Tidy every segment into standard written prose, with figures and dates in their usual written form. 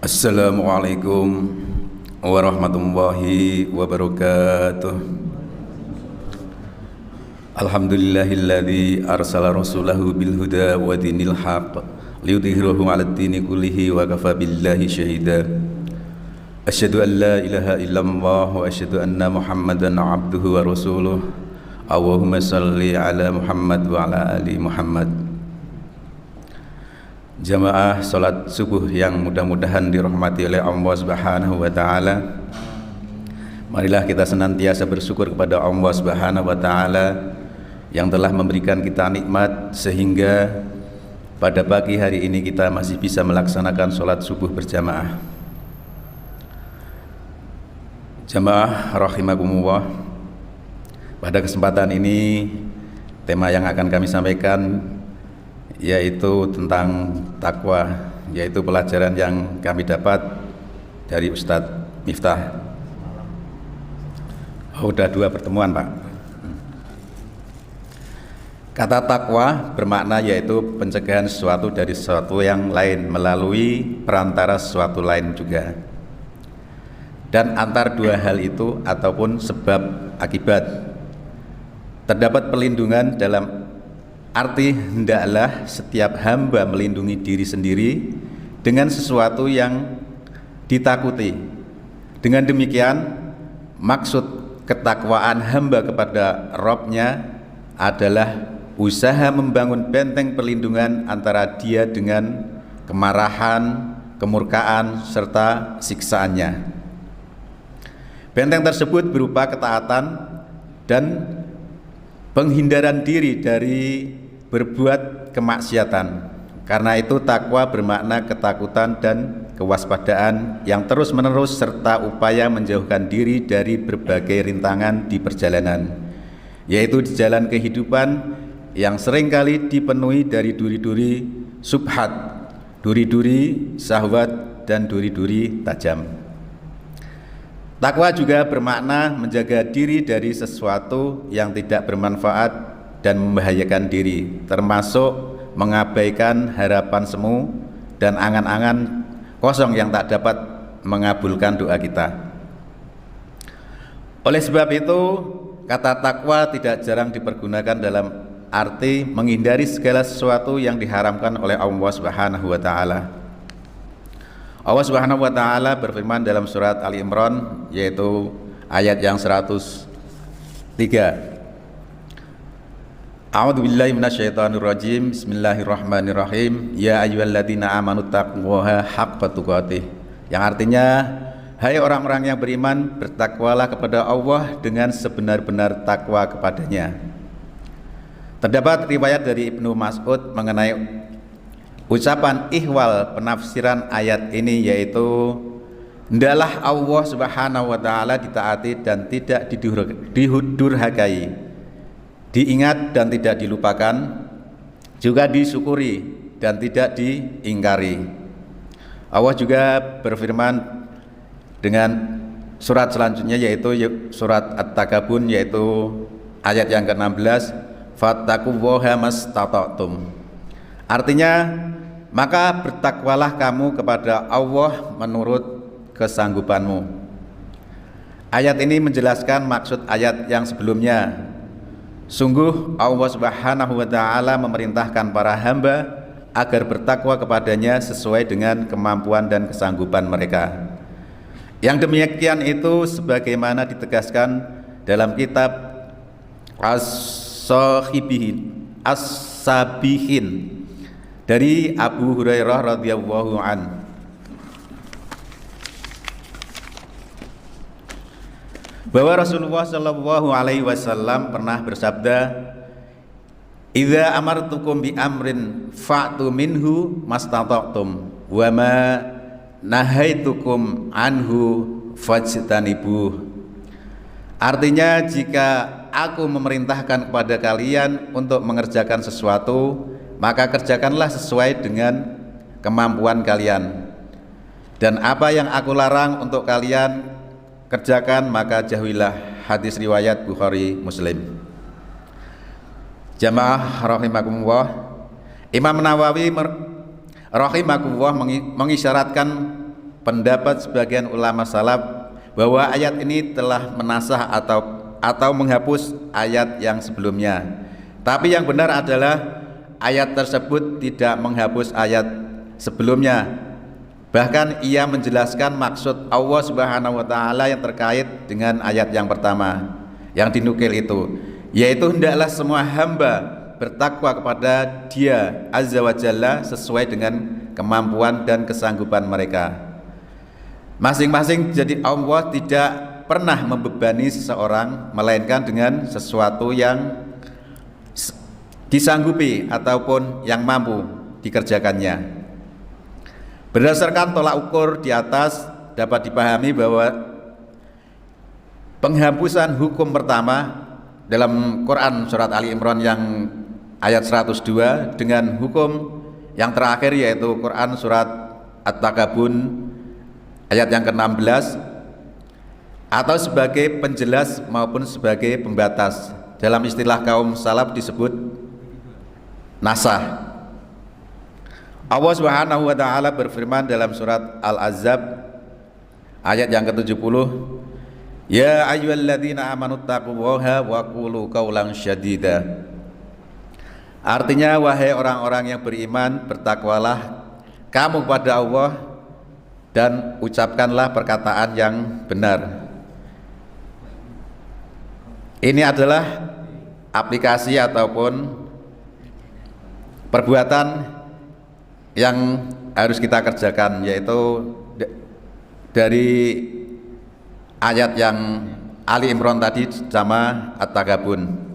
Assalamualaikum warahmatullahi wabarakatuh. Alhamdulillahilladzi arsala rasulahu bil huda wa dinil haq liyudhhirahu 'alad dini kullihi wa kafa billahi syahida. Asyhadu an la ilaha illallah wa asyhadu anna Muhammadan 'abduhu wa rasuluh. Allahumma shalli 'ala Muhammad wa 'ala ali Muhammad. Jamaah salat subuh yang mudah-mudahan dirahmati oleh Allah Subhanahu wa taala. Marilah kita senantiasa bersyukur kepada Allah Subhanahu wa taala yang telah memberikan kita nikmat sehingga pada pagi hari ini kita masih bisa melaksanakan salat subuh berjamaah. Jamaah rahimakumullah. Pada kesempatan ini tema yang akan kami sampaikan yaitu tentang takwa, yaitu pelajaran yang kami dapat dari Ustadz Miftah. Udah 2 pertemuan, Pak. Kata takwa bermakna yaitu pencegahan sesuatu dari sesuatu yang lain melalui perantara sesuatu lain juga. Dan antar dua hal itu ataupun sebab akibat terdapat perlindungan dalam arti hendaklah setiap hamba melindungi diri sendiri dengan sesuatu yang ditakuti. Dengan demikian, maksud ketakwaan hamba kepada Rabb-Nya adalah usaha membangun benteng perlindungan antara dia dengan kemarahan, kemurkaan, serta siksaannya. Benteng tersebut berupa ketaatan dan penghindaran diri dari berbuat kemaksiatan. Karena itu takwa bermakna ketakutan dan kewaspadaan yang terus-menerus serta upaya menjauhkan diri dari berbagai rintangan di perjalanan, yaitu di jalan kehidupan yang seringkali dipenuhi dari duri-duri subhat, duri-duri syahwat dan duri-duri tajam. Takwa juga bermakna menjaga diri dari sesuatu yang tidak bermanfaat dan membahayakan diri, termasuk mengabaikan harapan semu dan angan-angan kosong yang tak dapat mengabulkan doa kita. Oleh sebab itu, kata takwa tidak jarang dipergunakan dalam arti menghindari segala sesuatu yang diharamkan oleh Allah Subhanahu wa taala. Allah Subhanahu wa taala berfirman dalam surat Ali Imran, yaitu ayat yang 103. A'udzu billahi minasyaitonir rajim. Bismillahirrahmanirrahim. Ya ayyuhalladzina amanu taqullaha haqqa tuqatih. Yang artinya, hai orang-orang yang beriman, bertakwalah kepada Allah dengan sebenar-benar takwa kepadanya. Terdapat riwayat dari Ibnu Mas'ud mengenai ucapan ihwal penafsiran ayat ini, yaitu hendaklah Allah Subhanahu wa taala ditaati dan tidak didurhakai, diingat dan tidak dilupakan, juga disyukuri dan tidak diingkari. Allah juga berfirman dengan surat selanjutnya, yaitu surat At-Takabun, yaitu ayat yang ke-16, fattaqullaha mastata'tum. Artinya, maka bertakwalah kamu kepada Allah menurut kesanggupanmu. Ayat ini menjelaskan maksud ayat yang sebelumnya. Sungguh Allah Subhanahu wa taala memerintahkan para hamba agar bertakwa kepadanya sesuai dengan kemampuan dan kesanggupan mereka. Yang demikian itu sebagaimana ditegaskan dalam kitab As-Sabihin dari Abu Hurairah radhiyallahu an. Bahwa Rasulullah sallallahu alaihi wasallam pernah bersabda, "Idza amartukum bi amrin fa'tu minhu mastata'tum wa ma nahaitukum anhu fajtanibuh." Artinya, jika aku memerintahkan kepada kalian untuk mengerjakan sesuatu, maka kerjakanlah sesuai dengan kemampuan kalian. Dan apa yang aku larang untuk kalian kerjakan, maka jauhilah. Hadis riwayat Bukhari Muslim. Jamaah rahimakumullah, Imam Nawawi rahimahullah mengisyaratkan pendapat sebagian ulama salaf bahwa ayat ini telah menasah atau menghapus ayat yang sebelumnya. Tapi yang benar adalah ayat tersebut tidak menghapus ayat sebelumnya. Bahkan ia menjelaskan maksud Allah Subhanahu wa taala yang terkait dengan ayat yang pertama yang dinukil itu, yaitu hendaklah semua hamba bertakwa kepada Dia Azza wa Jalla sesuai dengan kemampuan dan kesanggupan mereka masing-masing. Jadi Allah tidak pernah membebani seseorang melainkan dengan sesuatu yang disanggupi ataupun yang mampu dikerjakannya. Berdasarkan tolak ukur di atas dapat dipahami bahwa penghapusan hukum pertama dalam Quran surat Ali Imran yang ayat 102 dengan hukum yang terakhir yaitu Quran surat At-Takabun ayat yang ke-16 atau sebagai penjelas maupun sebagai pembatas. Dalam istilah kaum salaf disebut nasah. Allah Subhanahu wa taala berfirman dalam surat Al-Ahzab ayat yang ke-70, ya ayyuhalladzina amanu taqullaha wa qulu qaulan syadida. Artinya, wahai orang-orang yang beriman, bertakwalah kamu kepada Allah dan ucapkanlah perkataan yang benar. Ini adalah aplikasi ataupun perbuatan yang harus kita kerjakan, yaitu dari ayat yang Ali Imran tadi sama At-Takabun.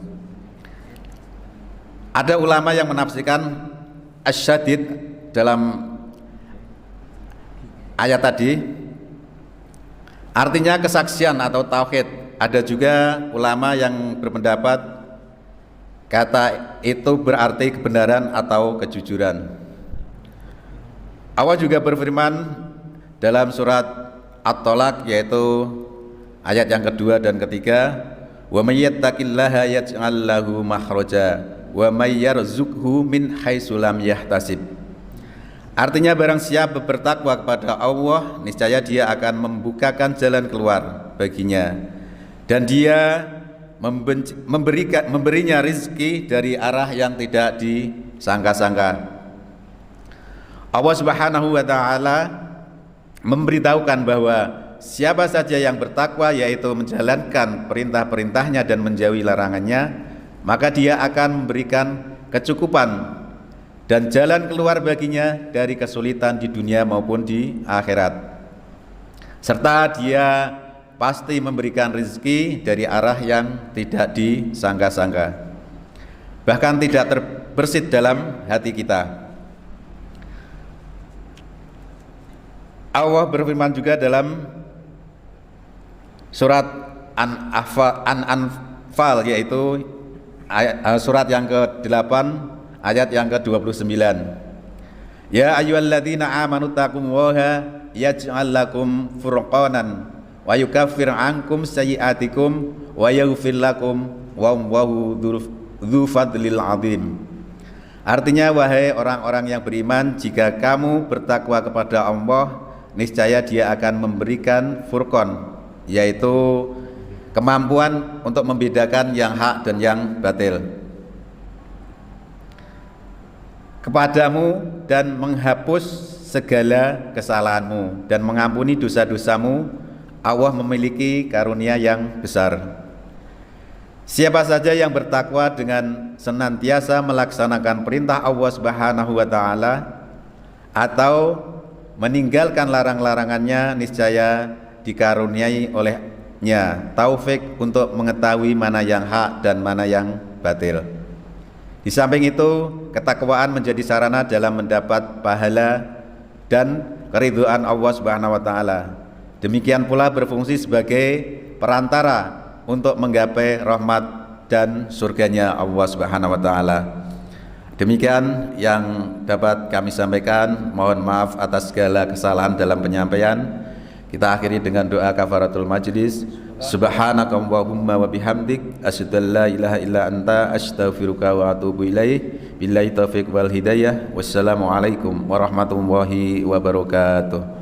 Ada ulama yang menafsirkan asyadid dalam ayat tadi artinya kesaksian atau tauhid. Ada juga ulama yang berpendapat kata itu berarti kebenaran atau kejujuran. Allah juga berfirman dalam surat At-Tolak yaitu ayat yang kedua dan ketiga, wa may yattaqillaha yaj'al lahu makhraja wa may yarzuqhu min haitsu lam yahtasib. Artinya, barang siapa bertakwa kepada Allah, niscaya Dia akan membukakan jalan keluar baginya dan Dia memberinya rizki dari arah yang tidak disangka-sangka. Allah Subhanahu wa taala memberitahukan bahwa siapa saja yang bertakwa, yaitu menjalankan perintah-perintahnya dan menjauhi larangannya, maka Dia akan memberikan kecukupan dan jalan keluar baginya dari kesulitan di dunia maupun di akhirat. Serta Dia pasti memberikan rezeki dari arah yang tidak disangka-sangka, bahkan tidak terbersit dalam hati kita. Allah berfirman juga dalam surat An-Anfal yaitu surat yang ke-8 ayat yang ke-29. Ya ayyuhalladzina amanu taqullaha yaj'al lakum furqanan wa yukaffir 'ankum sayyi'atikum wa yaghfir lakum wallahu dzu fadlil 'adzim. Artinya, wahai orang-orang yang beriman, jika kamu bertakwa kepada Allah, niscaya Dia akan memberikan furqan, yaitu kemampuan untuk membedakan yang hak dan yang batil kepadamu dan menghapus segala kesalahanmu dan mengampuni dosa-dosamu. Allah memiliki karunia yang besar. Siapa saja yang bertakwa dengan senantiasa melaksanakan perintah Allah Subhanahu wa taala atau meninggalkan larang-larangannya, niscaya dikaruniai olehnya taufik untuk mengetahui mana yang hak dan mana yang batil. Di samping itu, ketakwaan menjadi sarana dalam mendapat pahala dan keridhaan Allah Subhanahu wa taala. Demikian pula berfungsi sebagai perantara untuk menggapai rahmat dan surganya Allah Subhanahu wa taala. Demikian yang dapat kami sampaikan. Mohon maaf atas segala kesalahan dalam penyampaian. Kita akhiri dengan doa kafaratul majlis. Subhanakallahumma wa bihamdik asyhadu an la ilaha illa anta astaghfiruka wa atubu ilaik. Billahi taufiq wal hidayah. Wassalamualaikum warahmatullahi wabarakatuh.